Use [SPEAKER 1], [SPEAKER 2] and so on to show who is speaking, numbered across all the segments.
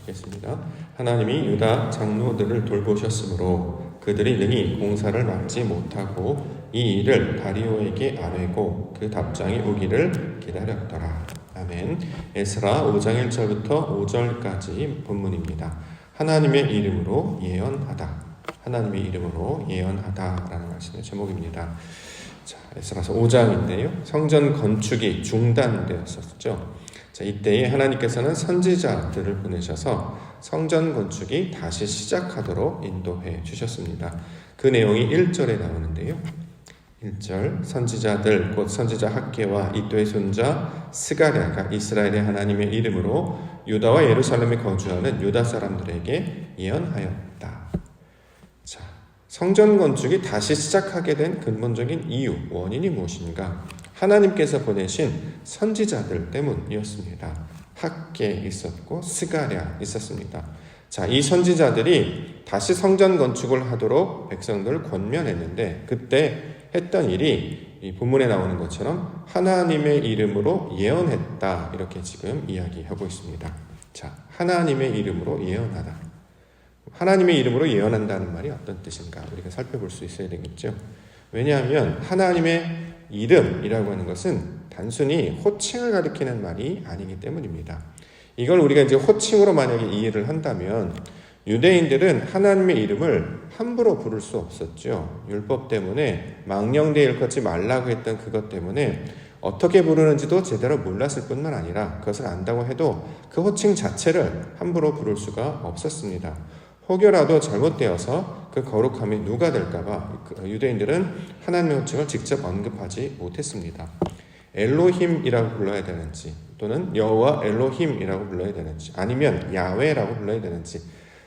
[SPEAKER 1] 읽겠습니다. 하나님이 유다 장로들을 돌보셨으므로 그들이 능히 공사를 막지 못하고 이 일을 다리오에게 아뢰고 그 답장이 오기를 기다렸더라. 아멘. 에스라 5장 1절부터 5절까지 본문입니다. 하나님의 이름으로 예언하다. 하나님의 이름으로 예언하다라는 말씀의 제목입니다. 자, 에스라서 5장인데요. 성전 건축이 중단되었었죠. 자, 이때에 하나님께서는 선지자들을 보내셔서 성전 건축이 다시 시작하도록 인도해 주셨습니다. 그 내용이 1절에 나오는데요. 1절 선지자들 곧 선지자 학개와 이도의 손자 스가랴가 이스라엘의 하나님의 이름으로 유다와 예루살렘에 거주하는 유다 사람들에게 예언하였다. 자, 성전 건축이 다시 시작하게 된 근본적인 이유, 원인이 무엇인가? 하나님께서 보내신 선지자들 때문이었습니다. 학개 있었고 스가랴 있었습니다. 자, 이 선지자들이 다시 성전 건축을 하도록 백성들을 권면했는데 그때 했던 일이 이 본문에 나오는 것처럼 하나님의 이름으로 예언했다. 이렇게 지금 이야기하고 있습니다. 자, 하나님의 이름으로 예언하다. 하나님의 이름으로 예언한다는 말이 어떤 뜻인가? 우리가 살펴볼 수 있어야 되겠죠. 왜냐하면 하나님의 이름이라고 하는 것은 단순히 호칭을 가리키는 말이 아니기 때문입니다. 이걸 우리가 이제 호칭으로 만약에 이해를 한다면 유대인들은 하나님의 이름을 함부로 부를 수 없었죠. 율법 때문에 망령되이 일컫지 말라고 했던 그것 때문에 어떻게 부르는지도 제대로 몰랐을 뿐만 아니라 그것을 안다고 해도 그 호칭 자체를 함부로 부를 수가 없었습니다. 혹여라도 잘못되어서 그 거룩함이 누가 될까봐 유대인들은 하나님의 호칭을 직접 언급하지 못했습니다. 엘로힘이라고 불러야 되는지 또는 여호와 엘로힘이라고 불러야 되는지 아니면 야훼라고 불러야 되는지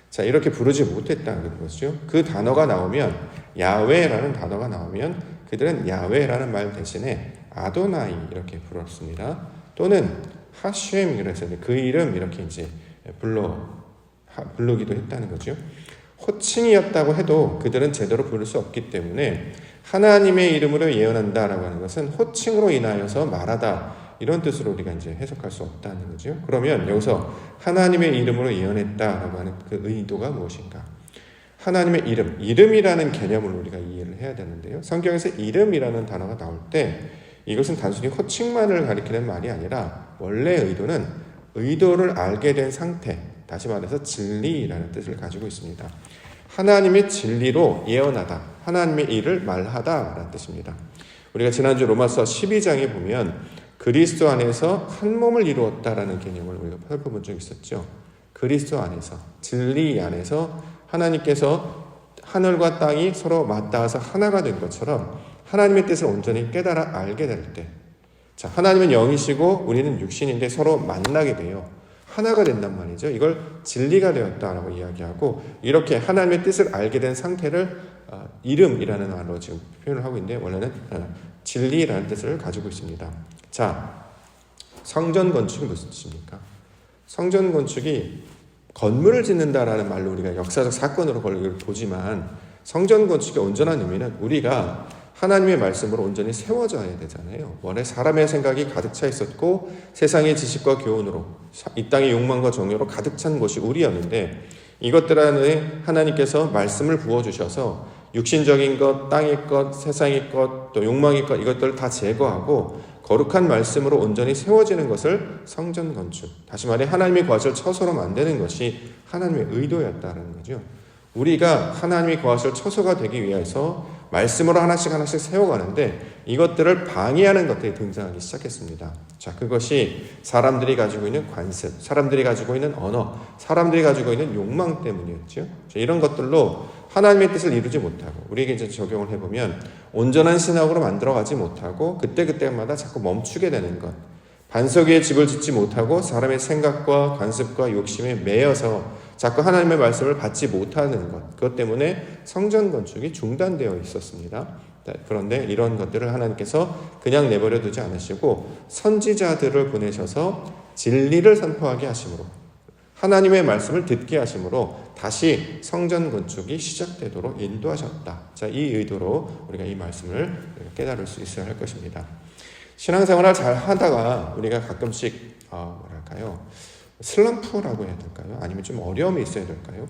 [SPEAKER 1] 자, 이렇게 부르지 못했다는 것이죠. 그 단어가 나오면 야훼라는 단어가 나오면 그들은 야훼라는 말 대신에 아도나이 이렇게 불렀습니다. 또는 하셴 그래서 그 이름 이렇게 이제 부르기도 했다는 거죠. 호칭이었다고 해도 그들은 제대로 부를 수 없기 때문에 하나님의 이름으로 예언한다라고 하는 것은 호칭으로 인하여서 말하다 이런 뜻으로 우리가 이제 해석할 수 없다는 거죠. 그러면 여기서 하나님의 이름으로 예언했다라고 하는 그 의도가 무엇인가? 하나님의 이름이라는 개념을 우리가 이해를 해야 되는데요. 성경에서 이름이라는 단어가 나올 때 이것은 단순히 호칭만을 가리키는 말이 아니라 원래 의도는 의도를 알게 된 상태, 다시 말해서 진리라는 뜻을 가지고 있습니다. 하나님의 진리로 예언하다, 하나님의 일을 말하다라는 뜻입니다. 우리가 지난주 로마서 12장에 보면 그리스도 안에서 한 몸을 이루었다라는 개념을 우리가 살펴본 적이 있었죠. 그리스도 안에서, 진리 안에서 하나님께서 하늘과 땅이 서로 맞닿아서 하나가 된 것처럼 하나님의 뜻을 온전히 깨달아 알게 될 때, 자, 하나님은 영이시고 우리는 육신인데 서로 만나게 돼요. 하나가 된단 말이죠. 이걸 진리가 되었다라고 이야기하고 이렇게 하나님의 뜻을 알게 된 상태를 이름이라는 말로 지금 표현을 하고 있는데 원래는 진리라는 뜻을 가지고 있습니다. 자, 성전 건축이 무슨 뜻입니까? 성전 건축이 건물을 짓는다라는 말로 우리가 역사적 사건으로 그걸 보지만 성전 건축의 온전한 의미는 우리가 하나님의 말씀으로 온전히 세워져야 되잖아요. 원래 사람의 생각이 가득 차 있었고 세상의 지식과 교훈으로 이 땅의 욕망과 정욕으로 가득 찬 곳이 우리였는데 이것들 안에 하나님께서 말씀을 부어주셔서 육신적인 것, 땅의 것, 세상의 것, 또 욕망의 것 이것들을 다 제거하고 거룩한 말씀으로 온전히 세워지는 것을 성전 건축, 다시 말해 하나님의 거하실 처소로 만드는 것이 하나님의 의도였다는 거죠. 우리가 하나님의 거하실 처소가 되기 위해서 말씀으로 하나씩 세워가는데 이것들을 방해하는 것들이 등장하기 시작했습니다. 자, 그것이 사람들이 가지고 있는 관습, 사람들이 가지고 있는 언어, 사람들이 가지고 있는 욕망 때문이었죠. 자, 이런 것들로 하나님의 뜻을 이루지 못하고 우리에게 이제 적용을 해보면 온전한 신학으로 만들어가지 못하고 그때그때마다 자꾸 멈추게 되는 것, 반석 위에 집을 짓지 못하고 사람의 생각과 관습과 욕심에 매여서 자꾸 하나님의 말씀을 받지 못하는 것, 그것 때문에 성전 건축이 중단되어 있었습니다. 그런데 이런 것들을 하나님께서 그냥 내버려 두지 않으시고 선지자들을 보내셔서 진리를 선포하게 하심으로 하나님의 말씀을 듣게 하심으로 다시 성전 건축이 시작되도록 인도하셨다. 자, 이 의도로 우리가 이 말씀을 깨달을 수 있어야 할 것입니다. 신앙생활을 잘 하다가 우리가 가끔씩 슬럼프라고 해야 될까요? 아니면 좀 어려움이 있어야 될까요?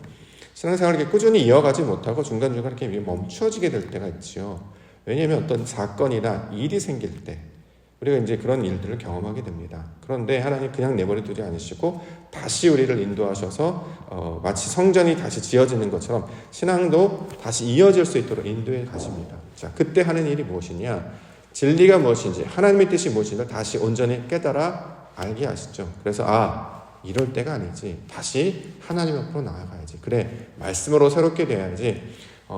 [SPEAKER 1] 신앙생활을 이렇게 꾸준히 이어가지 못하고 중간중간 이렇게 멈추어지게 될 때가 있죠. 왜냐하면 어떤 사건이나 일이 생길 때 우리가 이제 그런 일들을 경험하게 됩니다. 그런데 하나님 그냥 내버려 두지 않으시고 다시 우리를 인도하셔서 마치 성전이 다시 지어지는 것처럼 신앙도 다시 이어질 수 있도록 인도해 가십니다. 자, 그때 하는 일이 무엇이냐? 진리가 무엇인지, 하나님의 뜻이 무엇인지 다시 온전히 깨달아 알게 하시죠. 그래서 이럴 때가 아니지. 다시 하나님 앞으로 나아가야지. 그래, 말씀으로 새롭게 돼야지.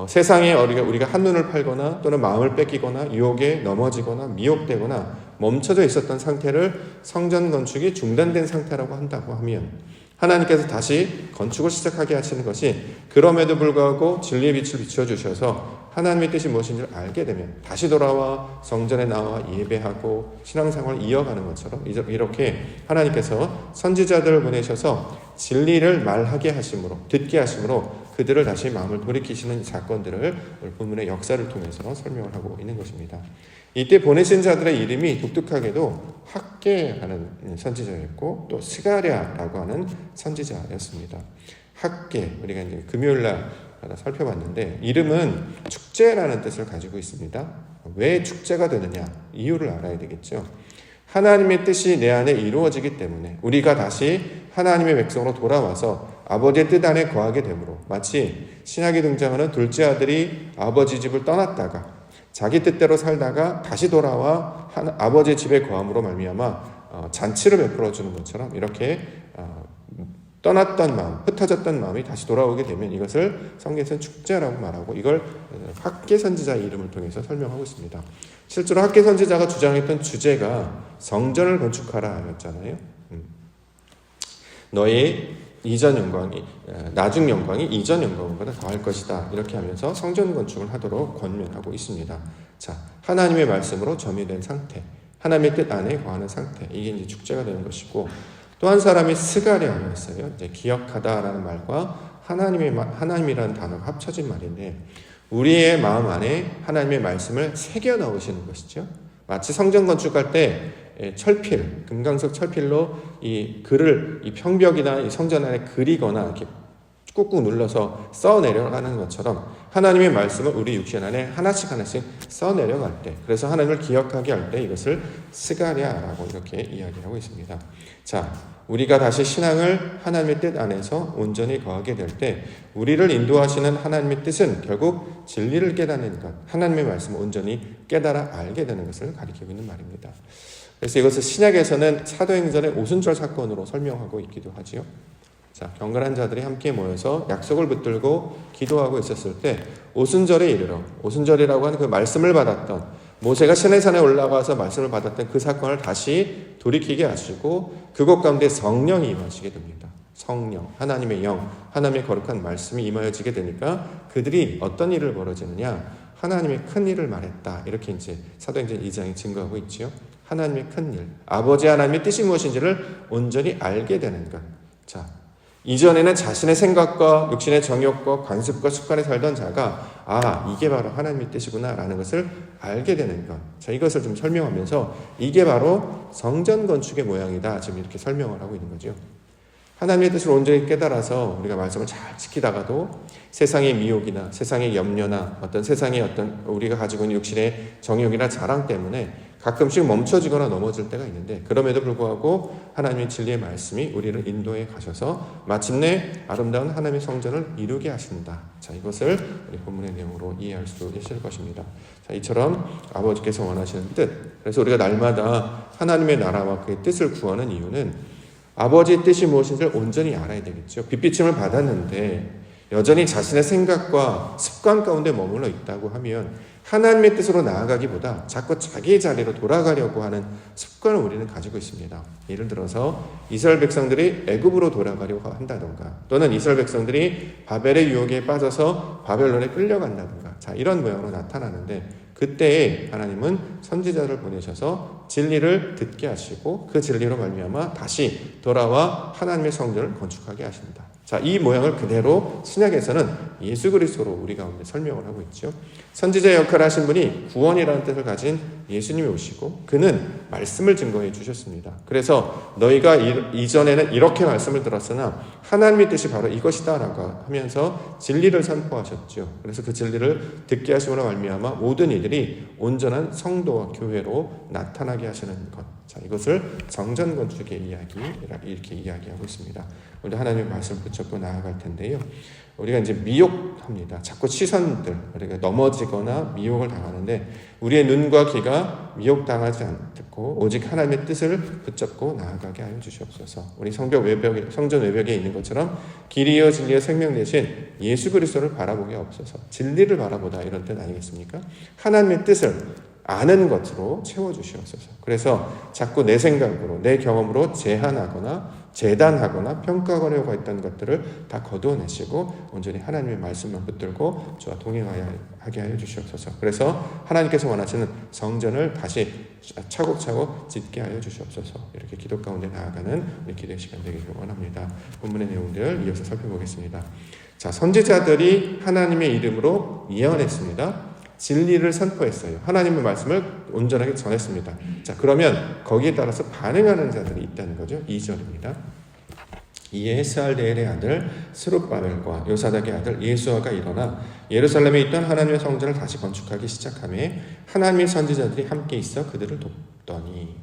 [SPEAKER 1] 세상에 우리가 한눈을 팔거나 또는 마음을 뺏기거나 유혹에 넘어지거나 미혹되거나 멈춰져 있었던 상태를 성전 건축이 중단된 상태라고 한다고 하면 하나님께서 다시 건축을 시작하게 하시는 것이 그럼에도 불구하고 진리의 빛을 비춰주셔서 하나님의 뜻이 무엇인지를 알게 되면 다시 돌아와 성전에 나와 예배하고 신앙생활을 이어가는 것처럼 이렇게 하나님께서 선지자들을 보내셔서 진리를 말하게 하심으로 듣게 하심으로 그들을 다시 마음을 돌이키시는 사건들을 오늘 본문의 역사를 통해서 설명을 하고 있는 것입니다. 이때 보내신 자들의 이름이 독특하게도 학개하는 선지자였고 또 스가랴라고 하는 선지자였습니다. 학개, 우리가 이제 금요일날 살펴봤는데 이름은 축제라는 뜻을 가지고 있습니다. 왜 축제가 되느냐? 이유를 알아야 되겠죠. 하나님의 뜻이 내 안에 이루어지기 때문에 우리가 다시 하나님의 백성으로 돌아와서 아버지의 뜻 안에 거하게 되므로 마치 신약에 등장하는 둘째 아들이 아버지 집을 떠났다가 자기 뜻대로 살다가 다시 돌아와 아버지의 집에 거함으로 말미암아 잔치를 베풀어 주는 것처럼 이렇게 떠났던 마음, 흩어졌던 마음이 다시 돌아오게 되면 이것을 성경에서는 축제라고 말하고 이걸 학개 선지자의 이름을 통해서 설명하고 있습니다. 실제로 학개 선지자가 주장했던 주제가 성전을 건축하라였잖아요. 너의 이전 영광이 나중 영광이 이전 영광보다 더할 것이다. 이렇게 하면서 성전 건축을 하도록 권면하고 있습니다. 자, 하나님의 말씀으로 점유된 상태, 하나님의 뜻 안에 거하는 상태, 이게 이제 축제가 되는 것이고 또 한 사람이 스가랴였어요. 이제 기억하다라는 말과 하나님이라는 단어가 합쳐진 말인데 우리의 마음 안에 하나님의 말씀을 새겨 넣으시는 것이죠. 마치 성전 건축할 때 철필, 금강석 철필로 이 글을 이 평벽이나 이 성전 안에 그리거나 이렇게 꾹꾹 눌러서 써 내려가는 것처럼 하나님의 말씀을 우리 육신 안에 하나씩 써 내려갈 때, 그래서 하나님을 기억하게 할 때 이것을 스가랴라고 이렇게 이야기하고 있습니다. 자, 우리가 다시 신앙을 하나님의 뜻 안에서 온전히 거하게 될 때 우리를 인도하시는 하나님의 뜻은 결국 진리를 깨닫는 것, 하나님의 말씀을 온전히 깨달아 알게 되는 것을 가리키고 있는 말입니다. 그래서 이것을 신약에서는 사도행전의 오순절 사건으로 설명하고 있기도 하지요. 자, 경건한 자들이 함께 모여서 약속을 붙들고 기도하고 있었을 때 오순절에 이르러, 오순절이라고 하는 그 말씀을 받았던 모세가 시내산에 올라가서 말씀을 받았던 그 사건을 다시 돌이키게 하시고 그곳 가운데 성령이 임하시게 됩니다. 성령, 하나님의 영, 하나님의 거룩한 말씀이 임하여지게 되니까 그들이 어떤 일을 벌어지느냐? 하나님의 큰 일을 말했다. 이렇게 이제 사도행전 2장이 증거하고 있지요. 하나님의 큰 일, 아버지 하나님의 뜻이 무엇인지를 온전히 알게 되는 것. 자, 이전에는 자신의 생각과 육신의 정욕과 관습과 습관에 살던 자가 이게 바로 하나님의 뜻이구나 라는 것을 알게 되는 것. 자, 이것을 좀 설명하면서 이게 바로 성전 건축의 모양이다. 지금 이렇게 설명을 하고 있는 거죠. 하나님의 뜻을 온전히 깨달아서 우리가 말씀을 잘 지키다가도 세상의 미혹이나 세상의 염려나 세상의 우리가 가지고 있는 육신의 정욕이나 자랑 때문에 가끔씩 멈춰지거나 넘어질 때가 있는데 그럼에도 불구하고 하나님의 진리의 말씀이 우리를 인도해 가셔서 마침내 아름다운 하나님의 성전을 이루게 하신다. 자, 이것을 우리 본문의 내용으로 이해할 수 있을 것입니다. 자, 이처럼 아버지께서 원하시는 뜻, 그래서 우리가 날마다 하나님의 나라와 그의 뜻을 구하는 이유는 아버지의 뜻이 무엇인지를 온전히 알아야 되겠죠. 빛비침을 받았는데 여전히 자신의 생각과 습관 가운데 머물러 있다고 하면 하나님의 뜻으로 나아가기보다 자꾸 자기의 자리로 돌아가려고 하는 습관을 우리는 가지고 있습니다. 예를 들어서 이스라엘 백성들이 애굽으로 돌아가려고 한다던가 또는 이스라엘 백성들이 바벨의 유혹에 빠져서 바벨론에 끌려간다던가 자, 이런 모양으로 나타나는데 그때에 하나님은 선지자를 보내셔서 진리를 듣게 하시고 그 진리로 말미암아 다시 돌아와 하나님의 성전을 건축하게 하십니다. 자, 이 모양을 그대로 신약에서는 예수 그리스도로 우리 가운데 설명을 하고 있죠. 선지자 역할을 하신 분이 구원이라는 뜻을 가진 예수님이 오시고 그는 말씀을 증거해 주셨습니다. 그래서 너희가 이전에는 이렇게 말씀을 들었으나 하나님의 뜻이 바로 이것이다 라고 하면서 진리를 선포하셨죠. 그래서 그 진리를 듣게 하심으로 말미암아 모든 이들이 온전한 성도와 교회로 나타나게 하시는 것. 자, 이것을 성전 건축의 이야기 이렇게 이야기하고 있습니다. 오늘 하나님의 말씀을 붙잡고 나아갈 텐데요. 우리가 이제 미혹합니다. 자꾸 시선들, 우리가 넘어지거나 미혹을 당하는데 우리의 눈과 귀가 미혹당하지 않고 오직 하나님의 뜻을 붙잡고 나아가게 하여 주시옵소서. 우리 성전 외벽에 있는 것처럼 길이요 진리요 생명 되신 예수 그리스도를 바라보게 없어서 진리를 바라보다 이런 뜻 아니겠습니까? 하나님의 뜻을 아는 것으로 채워주시옵소서. 그래서 자꾸 내 생각으로 내 경험으로 제한하거나 재단하거나 평가하려고 했던 것들을 다 거두어내시고 온전히 하나님의 말씀만 붙들고 저와 동행하게 하여 주시옵소서. 그래서 하나님께서 원하시는 성전을 다시 차곡차곡 짓게 하여 주시옵소서. 이렇게 기도 가운데 나아가는 우리 기도의 시간 되기를 원합니다. 본문의 내용들 이어서 살펴보겠습니다. 자, 선지자들이 하나님의 이름으로 예언했습니다. 진리를 선포했어요. 하나님의 말씀을 온전하게 전했습니다. 자, 그러면 거기에 따라서 반응하는 자들이 있다는 거죠. 2절입니다. 이에 헤스알데엘의 아들 스룹바벨과 요사닥의 아들 예수아가 일어나 예루살렘에 있던 하나님의 성전을 다시 건축하기 시작하며 하나님의 선지자들이 함께 있어 그들을 돕더니.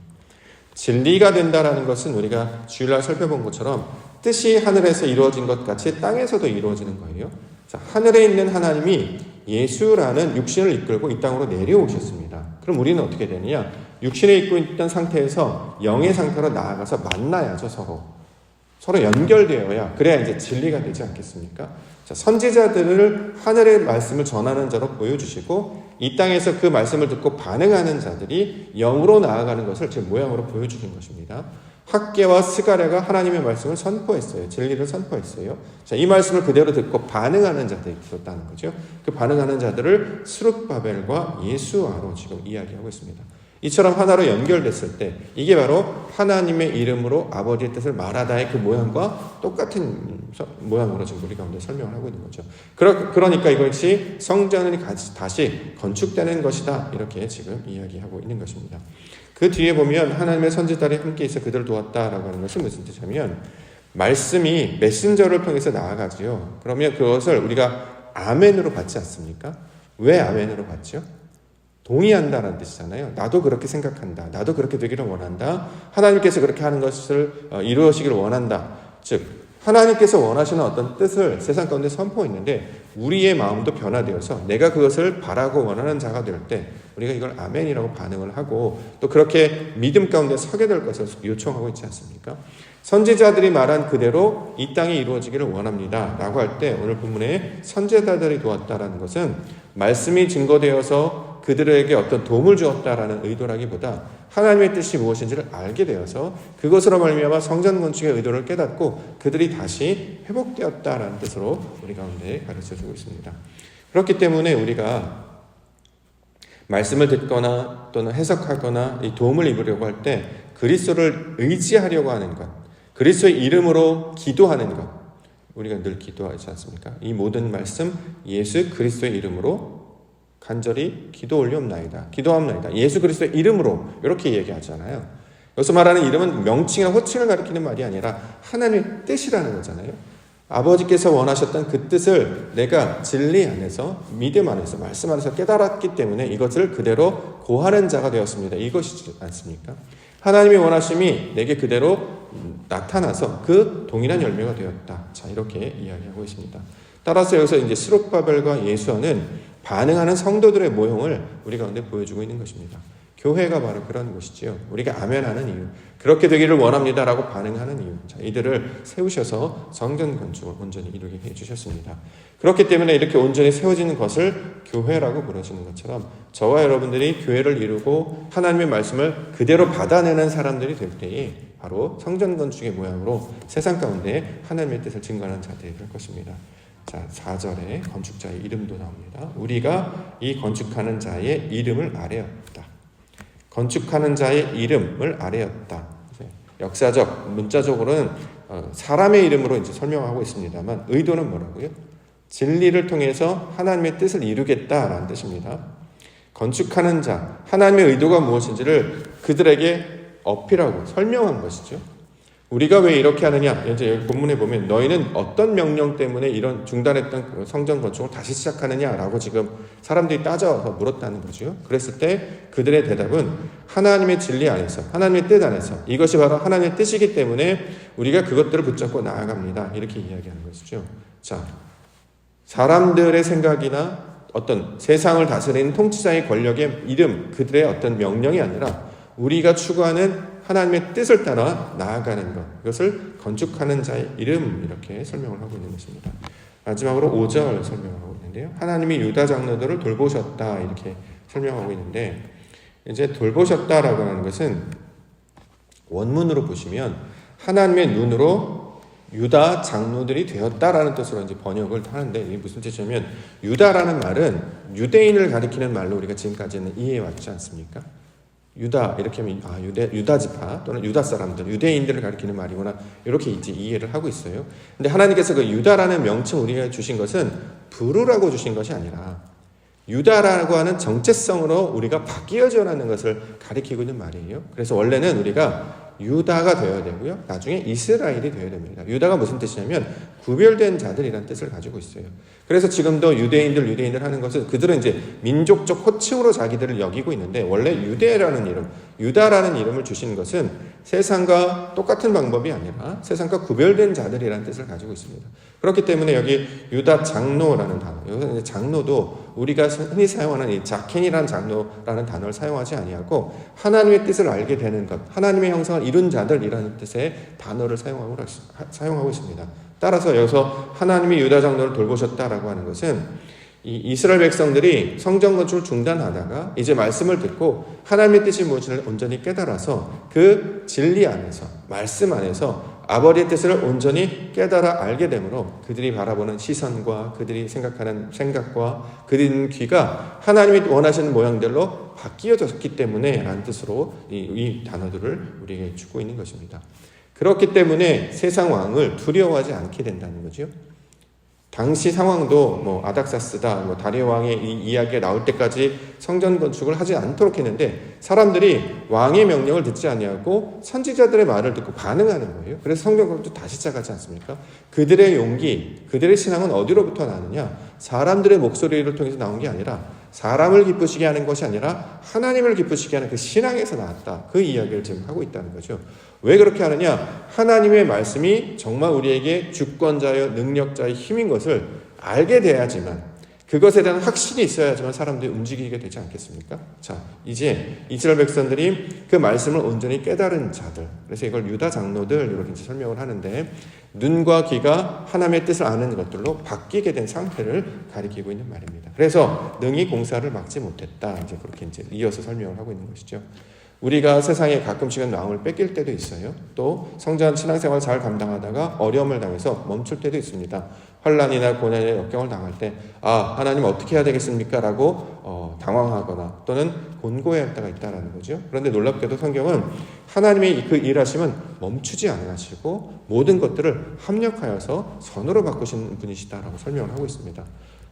[SPEAKER 1] 진리가 된다라는 것은 우리가 주일날 살펴본 것처럼 뜻이 하늘에서 이루어진 것 같이 땅에서도 이루어지는 거예요. 자, 하늘에 있는 하나님이 예수라는 육신을 이끌고 이 땅으로 내려오셨습니다. 그럼 우리는 어떻게 되느냐? 육신에 입고 있던 상태에서 영의 상태로 나아가서 만나야죠. 서로 연결되어야 그래야 이제 진리가 되지 않겠습니까? 자, 선지자들을 하늘의 말씀을 전하는 자로 보여주시고 이 땅에서 그 말씀을 듣고 반응하는 자들이 영으로 나아가는 것을 제 모양으로 보여주는 것입니다. 학개와 스가랴가 하나님의 말씀을 선포했어요. 진리를 선포했어요. 자, 이 말씀을 그대로 듣고 반응하는 자들이 있었다는 거죠. 그 반응하는 자들을 스룹바벨과 예수아로 지금 이야기하고 있습니다. 이처럼 하나로 연결됐을 때 이게 바로 하나님의 이름으로 아버지의 뜻을 말하다의 그 모양과 똑같은 모양으로 지금 우리 가운데 설명을 하고 있는 거죠. 그러니까 이것이 성전이 다시 건축되는 것이다. 이렇게 지금 이야기하고 있는 것입니다. 그 뒤에 보면 하나님의 선지자들이 함께 있어 그들을 도왔다라고 하는 것은 무슨 뜻이냐면 말씀이 메신저를 통해서 나아가지요. 그러면 그것을 우리가 아멘으로 받지 않습니까? 왜 아멘으로 받죠? 동의한다는 뜻이잖아요. 나도 그렇게 생각한다. 나도 그렇게 되기를 원한다. 하나님께서 그렇게 하는 것을 이루어지기를 원한다. 즉 하나님께서 원하시는 어떤 뜻을 세상 가운데 선포했는데 우리의 마음도 변화되어서 내가 그것을 바라고 원하는 자가 될 때 우리가 이걸 아멘이라고 반응을 하고 또 그렇게 믿음 가운데 서게 될 것을 요청하고 있지 않습니까? 선지자들이 말한 그대로 이 땅이 이루어지기를 원합니다 라고 할 때 오늘 본문에 선지자들이 도왔다라는 것은 말씀이 증거되어서 그들에게 어떤 도움을 주었다라는 의도라기보다 하나님의 뜻이 무엇인지를 알게 되어서 그것으로 말미암아 성전 건축의 의도를 깨닫고 그들이 다시 회복되었다라는 뜻으로 우리 가운데 가르쳐주고 있습니다. 그렇기 때문에 우리가 말씀을 듣거나 또는 해석하거나 이 도움을 입으려고 할 때 그리스도를 의지하려고 하는 것, 그리스도의 이름으로 기도하는 것, 우리가 늘 기도하지 않습니까? 이 모든 말씀 예수 그리스도의 이름으로 간절히 기도 올리옵나이다. 기도합나이다. 예수 그리스도의 이름으로 이렇게 얘기하잖아요. 여기서 말하는 이름은 명칭이나 호칭을 가리키는 말이 아니라 하나님의 뜻이라는 거잖아요. 아버지께서 원하셨던 그 뜻을 내가 진리 안에서 믿음 안에서 말씀 안에서 깨달았기 때문에 이것을 그대로 고하는 자가 되었습니다. 이것이지 않습니까? 하나님의 원하심이 내게 그대로 나타나서 그 동일한 열매가 되었다. 자, 이렇게 이야기하고 있습니다. 따라서 여기서 이제 스룹바벨과 예수아는 반응하는 성도들의 모형을 우리 가운데 보여주고 있는 것입니다. 교회가 바로 그런 것이지요. 우리가 아멘하는 이유, 그렇게 되기를 원합니다라고 반응하는 이유. 자, 이들을 세우셔서 성전 건축을 온전히 이루게 해주셨습니다. 그렇기 때문에 이렇게 온전히 세워지는 것을 교회라고 부르시는 것처럼 저와 여러분들이 교회를 이루고 하나님의 말씀을 그대로 받아내는 사람들이 될 때에 바로 성전 건축의 모양으로 세상 가운데 하나님의 뜻을 증거하는 자들이 될 것입니다. 자, 4절에 건축자의 이름도 나옵니다. 우리가 이 건축하는 자의 이름을 아뢰었다. 건축하는 자의 이름을 아뢰었다. 역사적, 문자적으로는 사람의 이름으로 이제 설명하고 있습니다만 의도는 뭐라고요? 진리를 통해서 하나님의 뜻을 이루겠다라는 뜻입니다. 건축하는 자, 하나님의 의도가 무엇인지를 그들에게 어필하고 설명한 것이죠. 우리가 왜 이렇게 하느냐? 이제 여기 본문에 보면 너희는 어떤 명령 때문에 이런 중단했던 성전 건축을 다시 시작하느냐라고 지금 사람들이 따져서 물었다는 거죠. 그랬을 때 그들의 대답은 하나님의 진리 안에서, 하나님의 뜻 안에서, 이것이 바로 하나님의 뜻이기 때문에 우리가 그것들을 붙잡고 나아갑니다. 이렇게 이야기하는 것이죠. 자, 사람들의 생각이나 어떤 세상을 다스리는 통치자의 권력의 이름, 그들의 어떤 명령이 아니라 우리가 추구하는 하나님의 뜻을 따라 나아가는 것, 이것을 건축하는 자의 이름, 이렇게 설명을 하고 있는 것입니다. 마지막으로 5절 설명하고 있는데요. 하나님이 유다 장로들을 돌보셨다, 이렇게 설명하고 있는데, 이제 돌보셨다라고 하는 것은 원문으로 보시면 하나님의 눈으로 유다 장로들이 되었다라는 뜻으로 이제 번역을 하는데, 이게 무슨 뜻이냐면 유다라는 말은 유대인을 가리키는 말로 우리가 지금까지는 이해해 왔지 않습니까? 유다 이렇게 하면 유다 지파 또는 유다 사람들, 유대인들을 가리키는 말이구나, 이렇게 이제 이해를 하고 있어요. 근데 하나님께서 그 유다라는 명칭 우리가 주신 것은 부르라고 주신 것이 아니라 유다라고 하는 정체성으로 우리가 바뀌어져라는 것을 가리키고 있는 말이에요. 그래서 원래는 우리가 유다가 되어야 되고요, 나중에 이스라엘이 되어야 됩니다. 유다가 무슨 뜻이냐면 구별된 자들이라는 뜻을 가지고 있어요. 그래서 지금도 유대인들 하는 것은 그들은 이제 민족적 호칭으로 자기들을 여기고 있는데, 원래 유대라는 이름, 유다라는 이름을 주신 것은 세상과 똑같은 방법이 아니라 세상과 구별된 자들이라는 뜻을 가지고 있습니다. 그렇기 때문에 여기 유다 장로라는 단어, 여기서 장로도 우리가 흔히 사용하는 이 자켄이라는 장로라는 단어를 사용하지 아니하고 하나님의 뜻을 알게 되는 것, 하나님의 형상을 이룬 자들이라는 뜻의 단어를 사용하고 있습니다. 따라서 여기서 하나님이 유다 장로를 돌보셨다라고 하는 것은 이 이스라엘 백성들이 성전 건축을 중단하다가 이제 말씀을 듣고 하나님의 뜻이 무엇인지를 온전히 깨달아서 그 진리 안에서, 말씀 안에서 아버지의 뜻을 온전히 깨달아 알게 되므로 그들이 바라보는 시선과 그들이 생각하는 생각과 그들의 귀가 하나님이 원하시는 모양대로 바뀌어졌기 때문에 라는 뜻으로 이 단어들을 우리에게 주고 있는 것입니다. 그렇기 때문에 세상 왕을 두려워하지 않게 된다는 거죠. 당시 상황도 아닥사스다, 다리오 왕의 이 이야기가 나올 때까지 성전 건축을 하지 않도록 했는데 사람들이 왕의 명령을 듣지 아니하고 선지자들의 말을 듣고 반응하는 거예요. 그래서 성전 건축 다시 시작하지 않습니까? 그들의 용기, 그들의 신앙은 어디로부터 나느냐? 사람들의 목소리를 통해서 나온 게 아니라, 사람을 기쁘시게 하는 것이 아니라 하나님을 기쁘시게 하는 그 신앙에서 나왔다. 그 이야기를 지금 하고 있다는 거죠. 왜 그렇게 하느냐? 하나님의 말씀이 정말 우리에게 주권자여 능력자의 힘인 것을 알게 돼야지만, 그것에 대한 확신이 있어야지만 사람들이 움직이게 되지 않겠습니까? 자, 이제 이스라엘 백성들이 그 말씀을 온전히 깨달은 자들, 그래서 이걸 유다 장로들 이렇게 설명을 하는데, 눈과 귀가 하나님의 뜻을 아는 것들로 바뀌게 된 상태를 가리키고 있는 말입니다. 그래서 능히 공사를 막지 못했다, 이제 그렇게 이제 이어서 설명을 하고 있는 것이죠. 우리가 세상에 가끔씩은 마음을 뺏길 때도 있어요. 또 성전 신앙생활을 잘 감당하다가 어려움을 당해서 멈출 때도 있습니다. 환난이나 고난의 역경을 당할 때 하나님 어떻게 해야 되겠습니까? 라고 당황하거나 또는 곤고해야 할 때가 있다는 거죠. 그런데 놀랍게도 성경은 하나님의 그 일하심은 멈추지 않으시고 모든 것들을 합력하여서 선으로 바꾸시는 분이시다라고 설명을 하고 있습니다.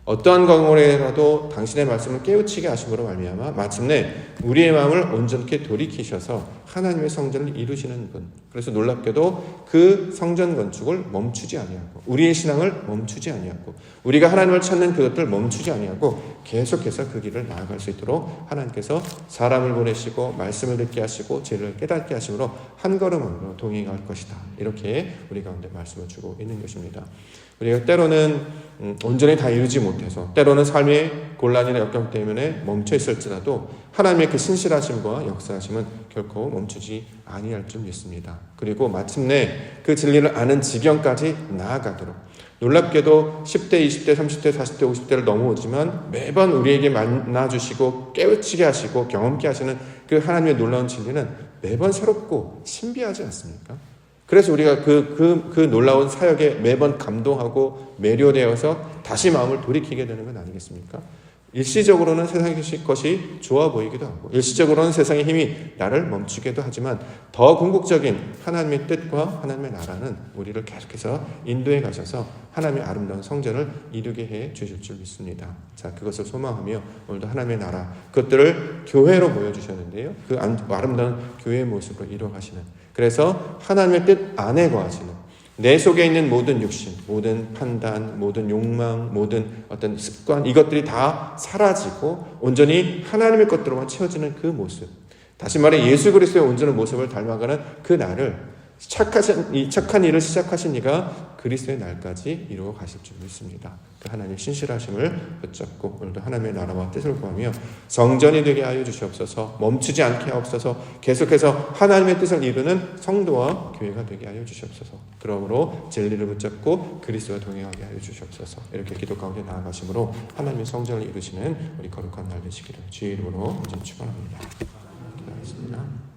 [SPEAKER 1] 어떠한 경우에라도 당신의 말씀을 깨우치게 하심으로 말미암아 마침내 우리의 마음을 온전케 돌이키셔서 하나님의 성전을 이루시는 분. 그래서 놀랍게도 그 성전 건축을 멈추지 아니하고, 우리의 신앙을 멈추지 아니하고, 우리가 하나님을 찾는 그것들 멈추지 아니하고 계속해서 그 길을 나아갈 수 있도록 하나님께서 사람을 보내시고 말씀을 듣게 하시고 진리를 깨닫게 하심으로 한 걸음으로 동행할 것이다. 이렇게 우리 가운데 말씀을 주고 있는 것입니다. 우리가 때로는 온전히 다 이루지 못해서, 때로는 삶의 곤란이나 역경 때문에 멈춰 있을지라도 하나님의 그 신실하심과 역사하심은 결코 멈추지 아니할 줄 믿습니다. 그리고 마침내 그 진리를 아는 지경까지 나아가도록, 놀랍게도 10대, 20대, 30대, 40대, 50대를 넘어오지만 매번 우리에게 만나주시고 깨우치게 하시고 경험케 하시는 그 하나님의 놀라운 진리는 매번 새롭고 신비하지 않습니까? 그래서 우리가 그 놀라운 사역에 매번 감동하고 매료되어서 다시 마음을 돌이키게 되는 건 아니겠습니까? 일시적으로는 세상의 것이 좋아 보이기도 하고 일시적으로는 세상의 힘이 나를 멈추기도 하지만 더 궁극적인 하나님의 뜻과 하나님의 나라는 우리를 계속해서 인도해 가셔서 하나님의 아름다운 성전을 이루게 해 주실 줄 믿습니다. 자, 그것을 소망하며 오늘도 하나님의 나라 그것들을 교회로 보여주셨는데요. 그 아름다운 교회의 모습으로 이루어가시는 그래서 하나님의 뜻 안에 거하시는 내 속에 있는 모든 육신, 모든 판단, 모든 욕망, 모든 어떤 습관 이것들이 다 사라지고 온전히 하나님의 것들로만 채워지는 그 모습. 다시 말해 예수 그리스도의 온전한 모습을 닮아가는 그 날을 착한 일을 시작하신 이가 그리스도의 날까지 이루어 가실 줄 믿습니다. 그 하나님의 신실하심을 붙잡고 오늘도 하나님의 나라와 뜻을 구하며 성전이 되게 하여 주시옵소서. 멈추지 않게 하옵소서. 계속해서 하나님의 뜻을 이루는 성도와 교회가 되게 하여 주시옵소서. 그러므로 진리를 붙잡고 그리스도와 동행하게 하여 주시옵소서. 이렇게 기도 가운데 나아가심으로 하나님의 성전을 이루시는 우리 거룩한 날 되시기를 주의 이름으로 축원합니다. 기도하겠습니다.